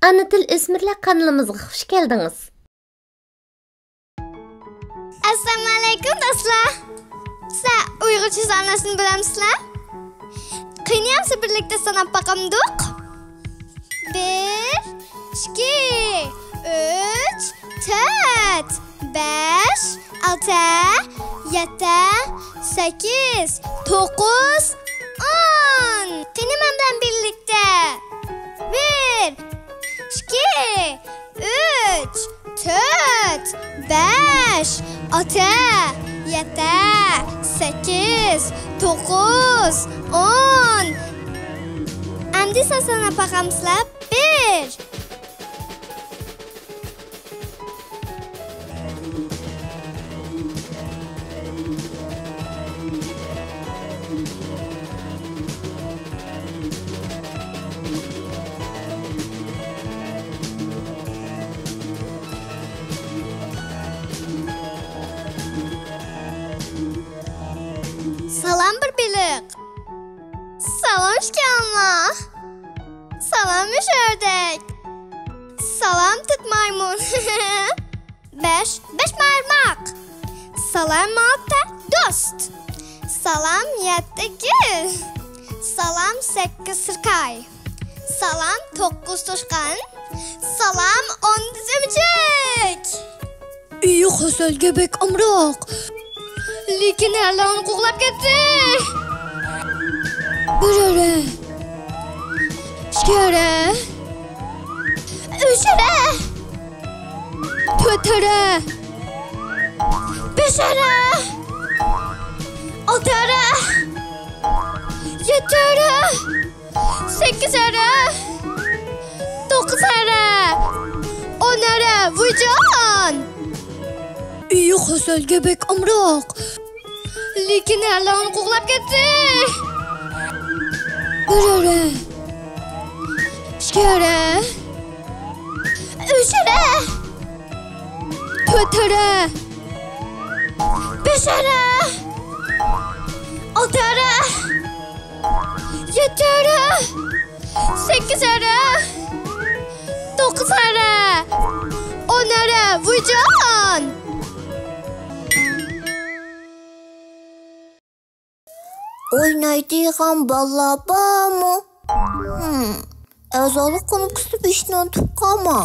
Ana til o'smirlar kanalımızga xush keldiniz. Assalomu alaykum do'stlar. Sizlar Uyg'urcha sanashni bilamsizlar? Qiynayamsiz birlikda sanab baqamdiq. 1 2 3 4 5 6 7 8 9 10. Qiynayman bilan birlikda. 1 2 3 4 5 6 7 8 9 10. Endi sanab baqamsizlar. 1 Salam bir bilik. Salam şkalma. Salam ördek. Salam tık maymun. 5 parmak. Salam 6 dost. Salam 7 gül. Salam 8 sirkay. Salam 9 toşkan. Salam 10 zümcük. İyi hasal göbek amroq. Lekin Allah'ını qo'g'lab ketdi. Birare. Shkara. Uchara. To'tara. Beshara. Oltara. Yettara. Sekkizara. To'qqizara. Onara. Vujon. İyi hasal göbek amroq. Lekin Allah'ını qo'g'lab ketdi. Birare. Shkara. Uchara. To'tara. Beshara. Oltara. Yettara. Sekkizara. To'qqizara. Onara. Vujon. Oynaydigan balla bormi? Azali qilib kutib ishni unutib qolma.